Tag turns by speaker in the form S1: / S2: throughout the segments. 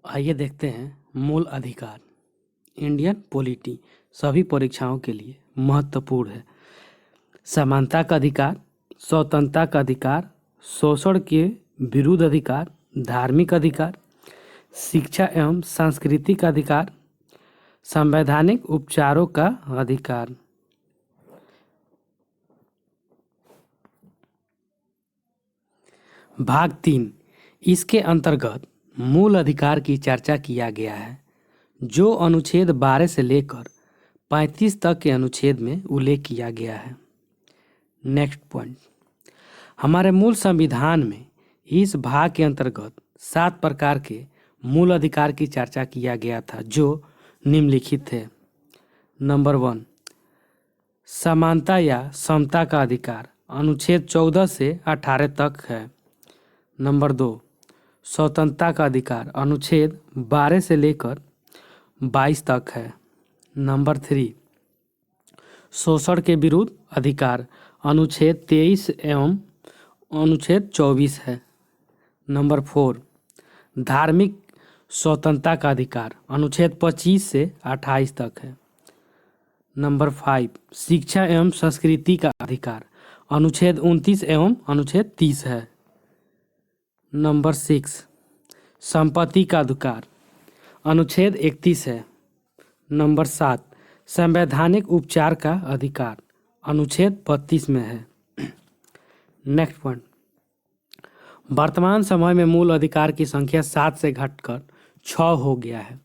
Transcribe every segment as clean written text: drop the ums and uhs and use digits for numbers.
S1: आइए देखते हैं मूल अधिकार। इंडियन पॉलिटी सभी परीक्षाओं के लिए महत्वपूर्ण है। समानता का अधिकार, स्वतंत्रता का अधिकार, शोषण के विरुद्ध अधिकार, धार्मिक अधिकार, शिक्षा एवं सांस्कृतिक अधिकार, संवैधानिक उपचारों का अधिकार। भाग 3 इसके अंतर्गत मूल अधिकार की चर्चा किया गया है, जो अनुच्छेद 12 से लेकर 35 तक के अनुच्छेद में उल्लेख किया गया है। नेक्स्ट पॉइंट, हमारे मूल संविधान में इस भाग के अंतर्गत 7 प्रकार के मूल अधिकार की चर्चा किया गया था, जो निम्नलिखित थे। नंबर 1, समानता या समता का अधिकार अनुच्छेद 14 से 18 तक है। नंबर 2, स्वतंत्रता का अधिकार अनुच्छेद 12 से लेकर 22 तक है। नंबर 3, शोषण के विरुद्ध अधिकार अनुच्छेद 23 एवं अनुच्छेद 24 है। नंबर 4, धार्मिक स्वतंत्रता का अधिकार अनुच्छेद 25 से 28 तक है। नंबर 5, शिक्षा एवं संस्कृति का अधिकार अनुच्छेद 29 एवं अनुच्छेद 30 है। नंबर 6, संपत्ति का अधिकार अनुच्छेद 31 है। नंबर 7, संवैधानिक उपचार का अधिकार अनुच्छेद 32 में है। नेक्स्ट पॉइंट, वर्तमान समय में मूल अधिकार की संख्या 7 से घटकर 6 हो गया है।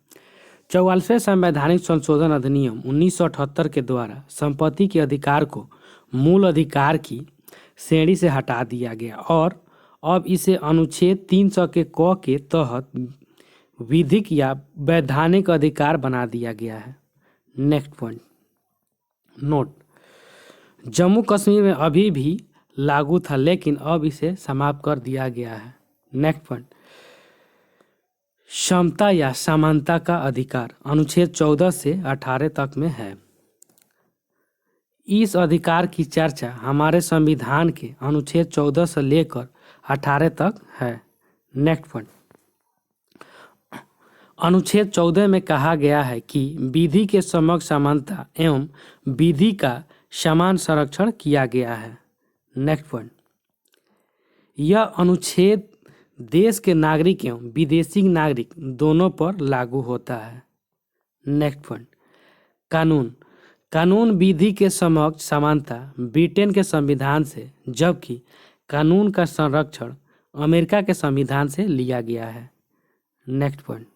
S1: 44वें संवैधानिक संशोधन अधिनियम 1978 के द्वारा संपत्ति के अधिकार को मूल अधिकार की श्रेणी से हटा दिया गया और अब इसे अनुच्छेद 300 के क के तहत विधिक या वैधानिक अधिकार बना दिया गया है। Next point, note, Jammu Kashmir में अभी भी लागू था, लेकिन अब इसे समाप्त कर दिया गया है। नेक्स्ट पॉइंट, समता या समानता का अधिकार अनुच्छेद 14 से 18 तक में है। इस अधिकार की चर्चा हमारे संविधान के अनुच्छेद 14 से लेकर 18 तक है। नेक्स्ट पॉइंट, अनुच्छेद 14 में कहा गया है कि विधि के समक्ष समानता एवं विधि का समान संरक्षण किया गया है। नेक्स्ट पॉइंट, यह अनुच्छेद देश के नागरिक एवं विदेशी नागरिक दोनों पर लागू होता है। नेक्स्ट पॉइंट, कानून, कानून विधि के समक्ष समानता ब्रिटेन के संविधान से, जबकि कानून का संरक्षण अमेरिका के संविधान से लिया गया है। नेक्स्ट पॉइंट,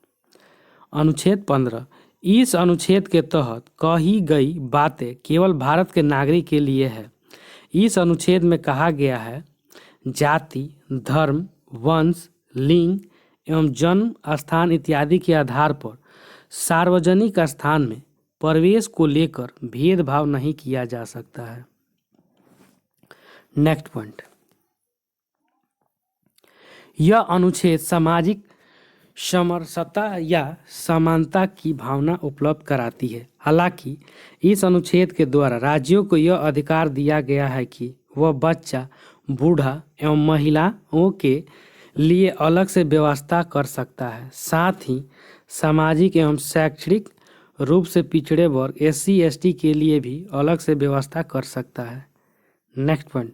S1: अनुच्छेद 15, इस अनुच्छेद के तहत कही गई बातें केवल भारत के नागरिक के लिए है। इस अनुच्छेद में कहा गया है, जाति, धर्म, वंश, लिंग एवं जन्म स्थान इत्यादि के आधार पर सार्वजनिक स्थान में प्रवेश को लेकर भेदभाव नहीं किया जा सकता है। नेक्स्ट पॉइंट, यह अनुच्छेद सामाजिक समरसता या समानता की भावना उपलब्ध कराती है। हालांकि इस अनुच्छेद के द्वारा राज्यों को यह अधिकार दिया गया है कि वह बच्चा, बूढ़ा एवं महिलाओं के लिए अलग से व्यवस्था कर सकता है। साथ ही सामाजिक एवं शैक्षणिक रूप से पिछड़े वर्ग SC/ST के लिए भी अलग से व्यवस्था कर सकता है। नेक्स्ट पॉइंट,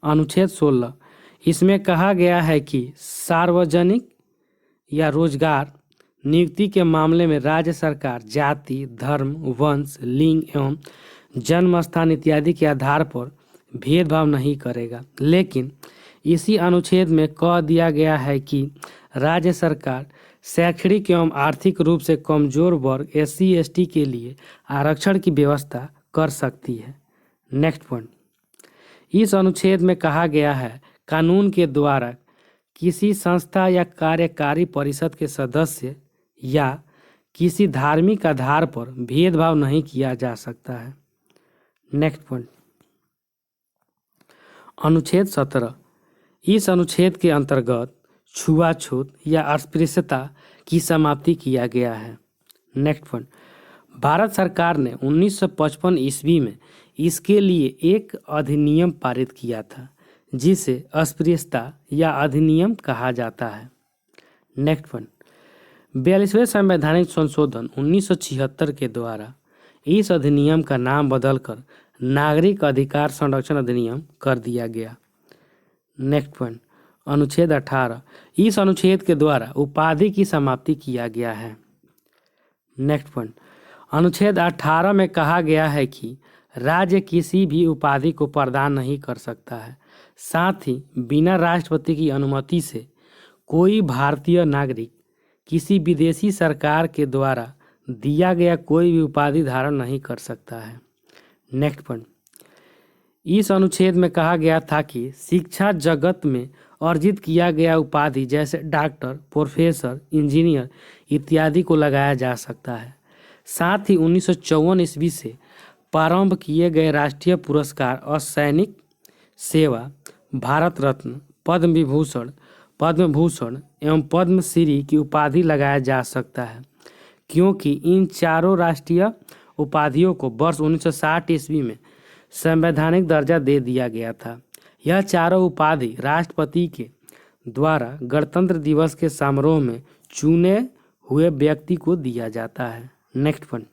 S1: अनुच्छेद 16, इसमें कहा गया है कि सार्वजनिक या रोजगार नियुक्ति के मामले में राज्य सरकार जाति, धर्म, वंश, लिंग एवं जन्म स्थान इत्यादि के आधार पर भेदभाव नहीं करेगा। लेकिन इसी अनुच्छेद में कह दिया गया है कि राज्य सरकार शैक्षणिक एवं आर्थिक रूप से कमजोर वर्ग SC/ST के लिए आरक्षण की व्यवस्था कर सकती है। नेक्स्ट पॉइंट, इस अनुच्छेद में कहा गया है, कानून के द्वारा किसी संस्था या कार्यकारी परिषद के सदस्य या किसी धार्मिक आधार पर भेदभाव नहीं किया जा सकता है। नेक्स्ट पॉइंट, अनुच्छेद 17, इस अनुच्छेद के अंतर्गत छुआछूत या अस्पृश्यता की समाप्ति किया गया है। नेक्स्ट पॉइंट, भारत सरकार ने 1955 ईस्वी में इसके लिए एक अधिनियम पारित किया था, जिसे अस्पृश्यता या अधिनियम कहा जाता है। नेक्स्ट पॉइंट, 42वें संवैधानिक संशोधन 1976 के द्वारा इस अधिनियम का नाम बदलकर नागरिक अधिकार संरक्षण अधिनियम कर दिया गया। नेक्स्ट पॉइंट, अनुच्छेद 18। इस अनुच्छेद के द्वारा उपाधि की समाप्ति किया गया है। नेक्स्ट पॉइंट, अनुच्छेद 18 में कहा गया है कि राज्य किसी भी उपाधि को प्रदान नहीं कर सकता है। साथ ही बिना राष्ट्रपति की अनुमति से कोई भारतीय नागरिक किसी विदेशी सरकार के द्वारा दिया गया कोई भी उपाधि धारण नहीं कर सकता है। नेक्स्ट पॉइंट, इस अनुच्छेद में कहा गया था कि शिक्षा जगत में अर्जित किया गया उपाधि जैसे डॉक्टर, प्रोफेसर, इंजीनियर इत्यादि को लगाया जा सकता है। साथ ही 1954 ईस्वी से प्रारंभ किए गए राष्ट्रीय पुरस्कार और सैनिक सेवा, भारत रत्न, पद्म विभूषण, पद्म भूषण एवं पद्मश्री की उपाधि लगाया जा सकता है, क्योंकि इन चारों राष्ट्रीय उपाधियों को वर्ष 1960 ईस्वी में संवैधानिक दर्जा दे दिया गया था। यह चारों उपाधि राष्ट्रपति के द्वारा गणतंत्र दिवस के समारोह में चुने हुए व्यक्ति को दिया जाता है। नेक्स्ट पॉइंट,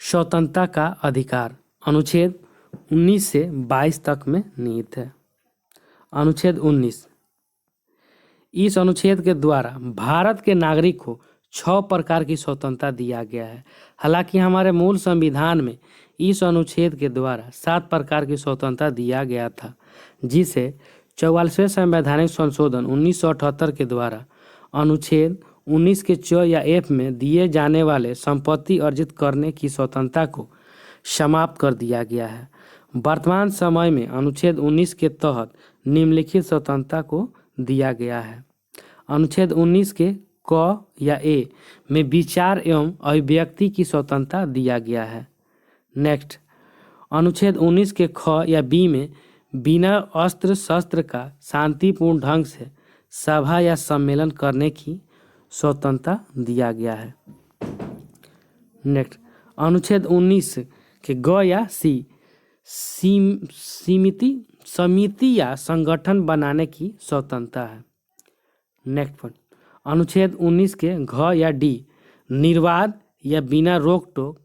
S1: स्वतंत्रता का अधिकार अनुच्छेद 19 से 22 तक में निहित है। अनुच्छेद 19, इस अनुच्छेद के द्वारा भारत के नागरिक को 6 प्रकार की स्वतंत्रता दिया गया है। हालांकि हमारे मूल संविधान में इस अनुच्छेद के द्वारा 7 प्रकार की स्वतंत्रता दिया गया था, जिसे 44वें संवैधानिक संशोधन 1978 के द्वारा अनुच्छेद 19 के च या एफ में दिए जाने वाले संपत्ति अर्जित करने की स्वतंत्रता को समाप्त कर दिया गया है। वर्तमान समय में अनुच्छेद 19 के तहत निम्नलिखित स्वतंत्रता को दिया गया है। अनुच्छेद 19 के क या ए में विचार एवं अभिव्यक्ति की स्वतंत्रता दिया गया है। नेक्स्ट, अनुच्छेद 19 के ख या बी में बिना अस्त्र शस्त्र का शांतिपूर्ण ढंग से सभा या सम्मेलन करने की स्वतंत्रता दिया गया है। नेक्स्ट, अनुच्छेद 19 के ग या सी समिति या संगठन बनाने की स्वतंत्रता है। नेक्स्ट पॉइंट, अनुच्छेद 19 के घ या डी निर्बाध या बिना रोक टोक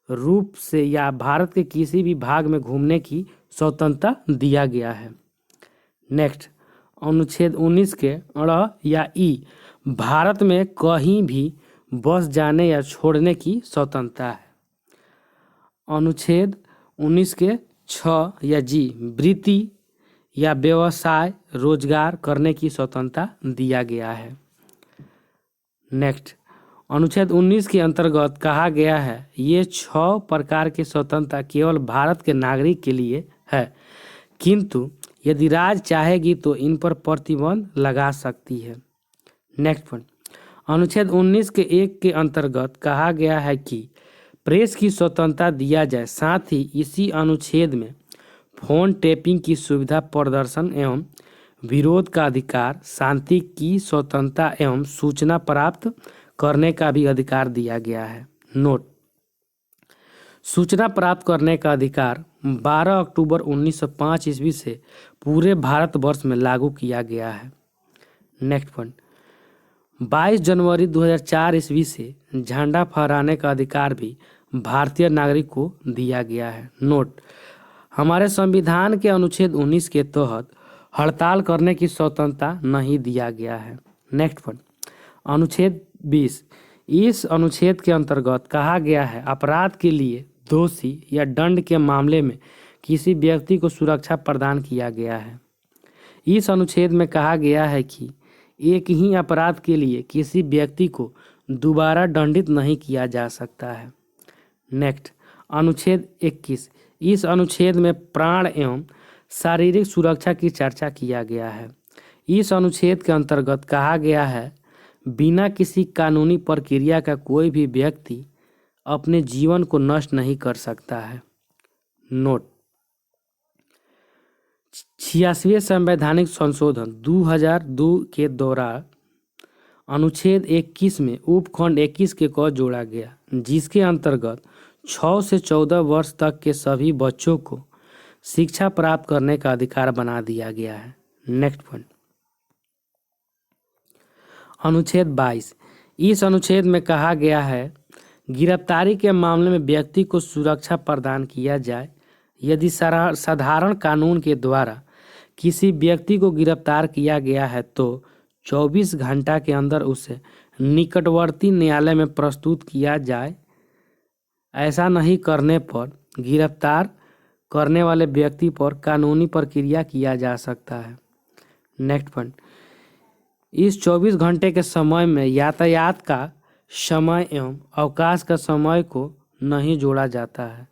S1: रूप से या भारत के किसी भी भाग में घूमने की स्वतंत्रता दिया गया है। नेक्स्ट, अनुच्छेद 19 के अ या ई भारत में कहीं भी बस जाने या छोड़ने की स्वतंत्रता है। अनुच्छेद 19 के छ या जी वृत्ति या व्यवसाय रोजगार करने की स्वतंत्रता दिया गया है। नेक्स्ट, अनुच्छेद 19 के अंतर्गत कहा गया है ये 6 प्रकार की स्वतंत्रता केवल भारत के नागरिक के लिए है, किंतु यदि राज्य चाहेगी तो इन पर प्रतिबंध लगा सकती है। नेक्स्ट पॉइंट, अनुच्छेद 19 के 1 के अंतर्गत कहा गया है कि प्रेस की स्वतंत्रता दिया जाए। साथ ही इसी अनुच्छेद में फोन टेपिंग की सुविधा, प्रदर्शन एवं विरोध का अधिकार, शांति की स्वतंत्रता एवं सूचना प्राप्त करने का भी अधिकार दिया गया है। नोट, सूचना प्राप्त करने का अधिकार 12 अक्टूबर 1905 ईस्वी से पूरे भारतवर्ष में लागू किया गया है। नेक्स्ट पॉइंट, 22 जनवरी 2004 ईस्वी से झंडा फहराने का अधिकार भी भारतीय नागरिक को दिया गया है। नोट, हमारे संविधान के अनुच्छेद 19 के तहत हड़ताल करने की स्वतंत्रता नहीं दिया गया है। नेक्स्ट पॉइंट, अनुच्छेद 20, इस अनुच्छेद के अंतर्गत कहा गया है अपराध के लिए दोषी या दंड के मामले में किसी व्यक्ति को सुरक्षा प्रदान किया गया है। इस अनुच्छेद में कहा गया है कि एक ही अपराध के लिए किसी व्यक्ति को दोबारा दंडित नहीं किया जा सकता है। नेक्स्ट, अनुच्छेद 21, इस अनुच्छेद में प्राण एवं शारीरिक सुरक्षा की चर्चा किया गया है। इस अनुच्छेद के अंतर्गत कहा गया है बिना किसी कानूनी प्रक्रिया का कोई भी व्यक्ति अपने जीवन को नष्ट नहीं कर सकता है। नोट, 86वें संवैधानिक संशोधन 2002 के दौरान अनुच्छेद 21 में उपखंड 21 के क जोड़ा गया, जिसके अंतर्गत 6 से 14 वर्ष तक के सभी बच्चों को शिक्षा प्राप्त करने का अधिकार बना दिया गया है। नेक्स्ट पॉइंट, अनुच्छेद 22, इस अनुच्छेद में कहा गया है, गिरफ्तारी के मामले में व्यक्ति को सुरक्षा प्रदान किया जाए। यदि साधारण कानून के द्वारा किसी व्यक्ति को गिरफ्तार किया गया है तो 24 घंटा के अंदर उसे निकटवर्ती न्यायालय में प्रस्तुत किया जाए। ऐसा नहीं करने पर गिरफ्तार करने वाले व्यक्ति पर कानूनी प्रक्रिया किया जा सकता है। नेक्स्ट पॉइंट, इस 24 घंटे के समय में यातायात का समय एवं अवकाश का समय को नहीं जोड़ा जाता है।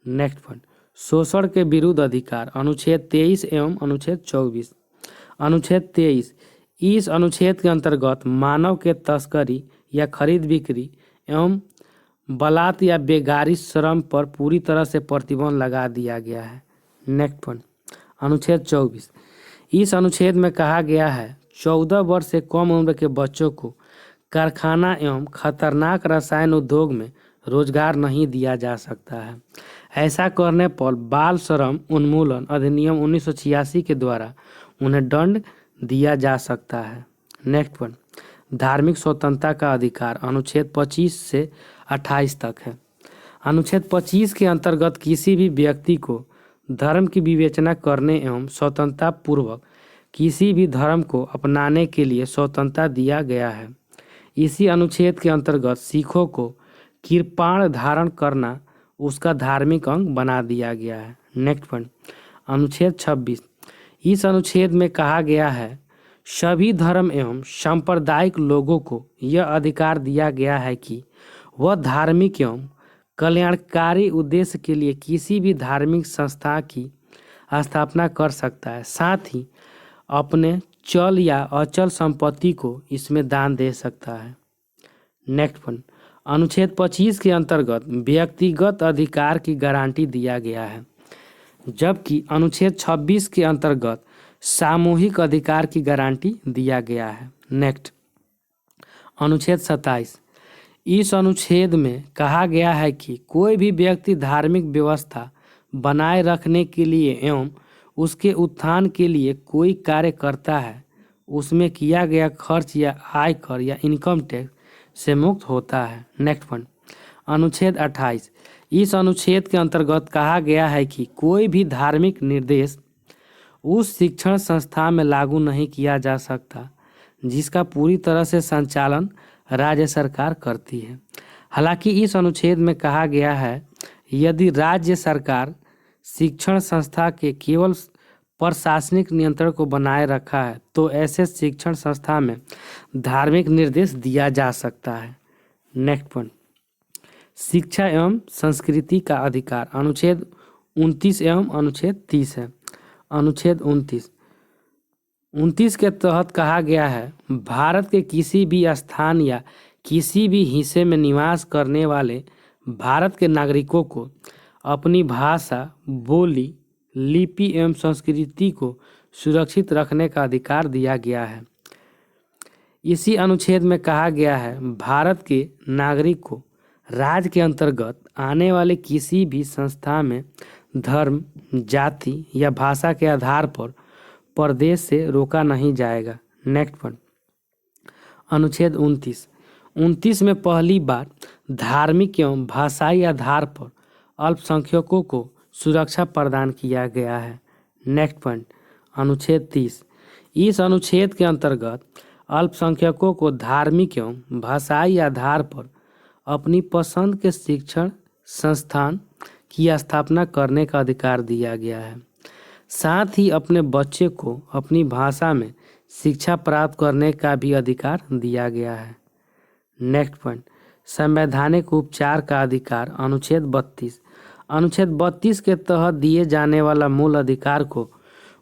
S1: नेक्स्ट पॉइंट, शोषण के विरुद्ध अधिकार, अनुच्छेद 23 एवं अनुच्छेद 24। अनुच्छेद 23, इस अनुच्छेद के अंतर्गत मानव के तस्करी या खरीद बिक्री एवं बलात् या बेगारी श्रम पर पूरी तरह से प्रतिबंध लगा दिया गया है। नेक्स्ट पॉइंट, अनुच्छेद 24, इस अनुच्छेद में कहा गया है 14 वर्ष से कम उम्र के बच्चों को कारखाना एवं खतरनाक रसायन उद्योग में रोजगार नहीं दिया जा सकता है। ऐसा करने पर बाल श्रम उन्मूलन अधिनियम 1986 के द्वारा उन्हें दंड दिया जा सकता है। नेक्स्ट पॉइंट, धार्मिक स्वतंत्रता का अधिकार, अनुच्छेद 25 से 28 तक है। अनुच्छेद 25 के अंतर्गत किसी भी व्यक्ति को धर्म की विवेचना करने एवं स्वतंत्रता पूर्वक किसी भी धर्म को अपनाने के लिए स्वतंत्रता दिया गया है। इसी अनुच्छेद के अंतर्गत सिखों को कृपाण धारण करना उसका धार्मिक अंग बना दिया गया है। नेक्स्ट पॉइंट, अनुच्छेद 26, इस अनुच्छेद में कहा गया है सभी धर्म एवं सांप्रदायिक लोगों को यह अधिकार दिया गया है कि वह धार्मिक एवं कल्याणकारी उद्देश्य के लिए किसी भी धार्मिक संस्था की स्थापना कर सकता है, साथ ही अपने चल या अचल संपत्ति को इसमें दान दे सकता है। नेक्स्ट पॉइंट, अनुच्छेद 25 के अंतर्गत व्यक्तिगत अधिकार की गारंटी दिया गया है, जबकि अनुच्छेद 26 के अंतर्गत सामूहिक अधिकार की गारंटी दिया गया है। नेक्स्ट, अनुच्छेद 27, इस अनुच्छेद में कहा गया है कि कोई भी व्यक्ति धार्मिक व्यवस्था बनाए रखने के लिए एवं उसके उत्थान के लिए कोई कार्य करता है, उसमें किया गया खर्च या आयकर या इनकम टैक्स से मुक्त होता है। नेक्स्ट पॉइंट, अनुच्छेद 28, इस अनुच्छेद के अंतर्गत कहा गया है कि कोई भी धार्मिक निर्देश उस शिक्षण संस्था में लागू नहीं किया जा सकता जिसका पूरी तरह से संचालन राज्य सरकार करती है। हालांकि इस अनुच्छेद में कहा गया है यदि राज्य सरकार शिक्षण संस्था के केवल प्रशासनिक नियंत्रण को बनाए रखा है तो ऐसे शिक्षण संस्था में धार्मिक निर्देश दिया जा सकता है। नेक्स्ट पॉइंट, शिक्षा एवं संस्कृति का अधिकार, अनुच्छेद 29 एवं अनुच्छेद 30 है। अनुच्छेद 29 के तहत कहा गया है भारत के किसी भी स्थान या किसी भी हिस्से में निवास करने वाले भारत के नागरिकों को अपनी भाषा, बोली, लिपि एवं संस्कृति को सुरक्षित रखने का अधिकार दिया गया है। इसी अनुच्छेद में कहा गया है भारत के नागरिक को राज्य के अंतर्गत आने वाले किसी भी संस्था में धर्म, जाति या भाषा के आधार पर प्रदेश से रोका नहीं जाएगा। नेक्स्ट पॉइंट, अनुच्छेद 29 में पहली बार धार्मिक एवं भाषाई आधार पर अल्पसंख्यकों को सुरक्षा प्रदान किया गया है। नेक्स्ट पॉइंट, अनुच्छेद 30, इस अनुच्छेद के अंतर्गत अल्पसंख्यकों को धार्मिक एवं भाषाई आधार पर अपनी पसंद के शिक्षण संस्थान की स्थापना करने का अधिकार दिया गया है, साथ ही अपने बच्चे को अपनी भाषा में शिक्षा प्राप्त करने का भी अधिकार दिया गया है। नेक्स्ट पॉइंट, संवैधानिक उपचार का अधिकार, अनुच्छेद 32 के तहत दिए जाने वाला मूल अधिकार को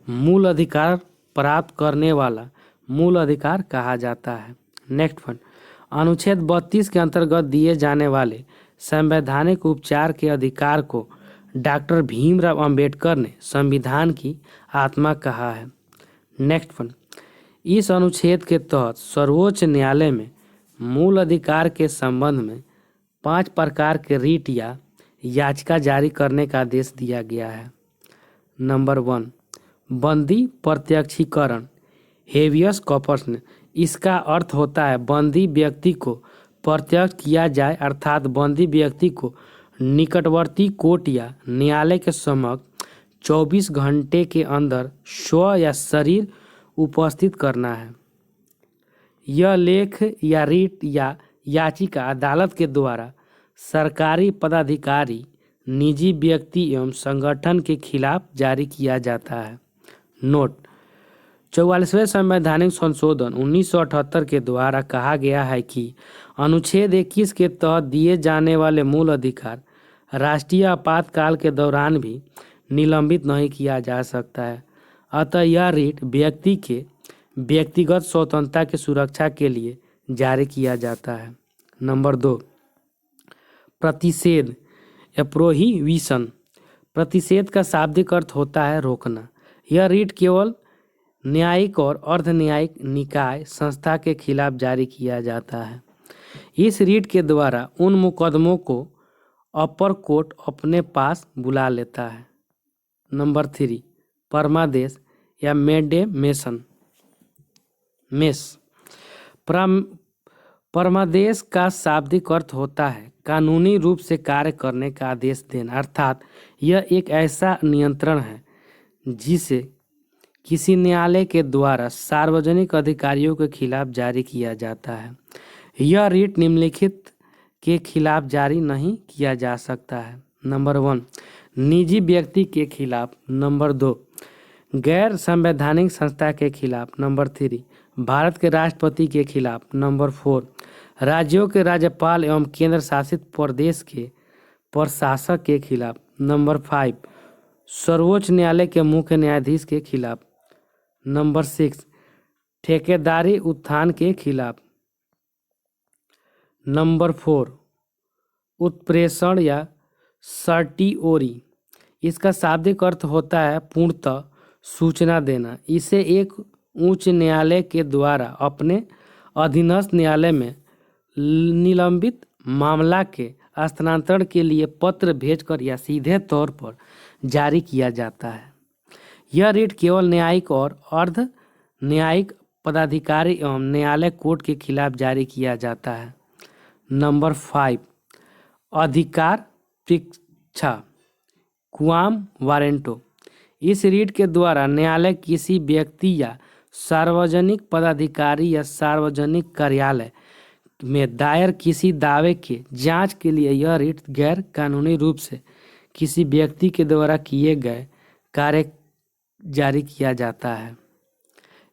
S1: मूल अधिकार प्राप्त करने वाला मूल अधिकार कहा जाता है। नेक्स्ट पॉइंट, अनुच्छेद 32 के अंतर्गत दिए जाने वाले संवैधानिक उपचार के अधिकार को डॉक्टर भीमराव अंबेडकर ने संविधान की आत्मा कहा है। नेक्स्ट पॉइंट, इस अनुच्छेद के तहत सर्वोच्च न्यायालय में मूल अधिकार के संबंध में 5 प्रकार के रिट या याचिका जारी करने का आदेश दिया गया है। नंबर 1, बंदी प्रत्यक्षीकरण, हेवियस कॉर्पस इसका अर्थ होता है बंदी व्यक्ति को प्रत्यक्ष किया जाए, अर्थात बंदी व्यक्ति को निकटवर्ती कोर्ट या न्यायालय के समक्ष 24 घंटे के अंदर स्व या शरीर उपस्थित करना है। यह लेख या रिट या याचिका अदालत के द्वारा सरकारी पदाधिकारी, निजी व्यक्ति एवं संगठन के खिलाफ जारी किया जाता है। नोट: 44वें संवैधानिक संशोधन 1978 के द्वारा कहा गया है कि अनुच्छेद 21 के तहत दिए जाने वाले मूल अधिकार राष्ट्रीय आपातकाल के दौरान भी निलंबित नहीं किया जा सकता है। अतः यह रिट व्यक्ति के व्यक्तिगत स्वतंत्रता की सुरक्षा के लिए जारी किया जाता है। नंबर 2, प्रतिषेध या प्रोहिबिशन। प्रतिषेध का शाब्दिक अर्थ होता है रोकना। यह रिट केवल न्यायिक और अर्ध न्यायिक निकाय संस्था के खिलाफ जारी किया जाता है। इस रिट के द्वारा उन मुकदमों को अपर कोर्ट अपने पास बुला लेता है। नंबर 3, परमादेश या मेस। परमादेश का शाब्दिक अर्थ होता है कानूनी रूप से कार्य करने का आदेश देना, अर्थात यह एक ऐसा नियंत्रण है जिसे किसी न्यायालय के द्वारा सार्वजनिक अधिकारियों के खिलाफ जारी किया जाता है। यह रिट निम्नलिखित के खिलाफ जारी नहीं किया जा सकता है। नंबर 1, निजी व्यक्ति के खिलाफ। नंबर 2, गैर संवैधानिक संस्था के खिलाफ। नंबर 3, भारत के राष्ट्रपति के खिलाफ। नंबर 4, राज्यों के राज्यपाल एवं केंद्र शासित प्रदेश के प्रशासक के खिलाफ। नंबर 5, सर्वोच्च न्यायालय के मुख्य न्यायाधीश के खिलाफ। नंबर 6, ठेकेदारी उत्थान के खिलाफ। नंबर 4, उत्प्रेषण या सर्टिओरी। इसका शाब्दिक अर्थ होता है पूर्णतः सूचना देना। इसे एक उच्च न्यायालय के द्वारा अपने अधीनस्थ न्यायालय में निलंबित मामला के हस्तांतरण के लिए पत्र भेजकर या सीधे तौर पर जारी किया जाता है। यह रिट केवल न्यायिक और अर्ध न्यायिक पदाधिकारी एवं न्यायालय कोर्ट के खिलाफ जारी किया जाता है। नंबर 5, अधिकार परीक्षा क्वाम वारेंटो। इस रिट के द्वारा न्यायालय किसी व्यक्ति या सार्वजनिक पदाधिकारी या सार्वजनिक कार्यालय में दायर किसी दावे के जांच के लिए यह रिट गैर कानूनी रूप से किसी व्यक्ति के द्वारा किए गए कार्य जारी किया जाता है।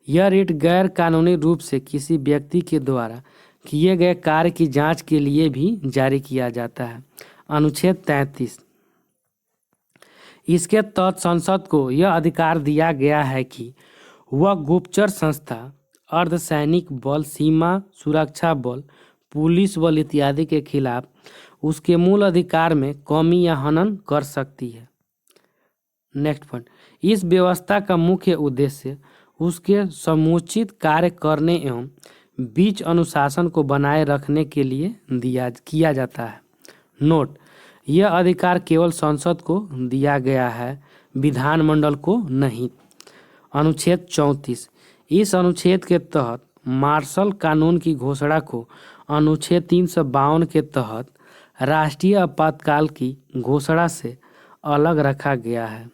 S1: यह रिट गैर कानूनी रूप से किसी व्यक्ति के द्वारा किए गए कार्य की जांच के लिए भी जारी किया जाता है। अनुच्छेद 33। इसके तहत संसद को यह अधिकार दिया गया है कि वह गुप्तचर संस्था, अर्धसैनिक बल, सीमा सुरक्षा बल, पुलिस बल इत्यादि के खिलाफ उसके मूल अधिकार में कमी या हनन कर सकती है। नेक्स्ट पॉइंट, इस व्यवस्था का मुख्य उद्देश्य उसके समुचित कार्य करने एवं बीच अनुशासन को बनाए रखने के लिए किया जाता है। नोट, यह अधिकार केवल संसद को दिया गया है, विधानमंडल को नहीं। अनुच्छेद 34। इस अनुच्छेद के तहत मार्शल कानून की घोषणा को अनुच्छेद 352 के तहत राष्ट्रीय आपातकाल की घोषणा से अलग रखा गया है।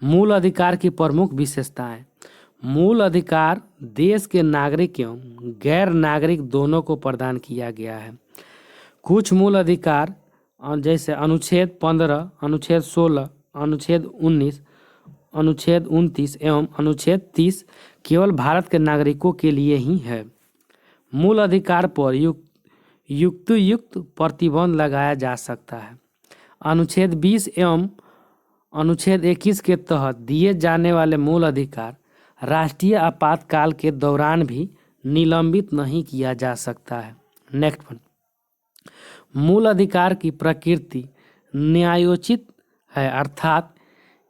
S1: मूल अधिकार की प्रमुख विशेषताएं। मूल अधिकार देश के नागरिक एवं गैर नागरिक दोनों को प्रदान किया गया है। कुछ मूल अधिकार जैसे अनुच्छेद 15, अनुच्छेद 16, अनुच्छेद 19, अनुच्छेद 29 एवं अनुच्छेद 30 केवल भारत के नागरिकों के लिए ही है। मूल अधिकार पर युक्त प्रतिबंध लगाया जा सकता है। अनुच्छेद 20 एवं अनुच्छेद 21 के तहत दिए जाने वाले मूल अधिकार राष्ट्रीय आपातकाल के दौरान भी निलंबित नहीं किया जा सकता है। नेक्स्ट पॉइंट, मूल अधिकार की प्रकृति न्यायोचित है, अर्थात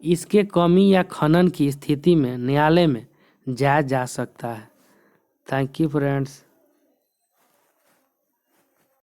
S1: इसके कमी या खनन की स्थिति में न्यायालय में जाया जा सकता है। Thank you friends.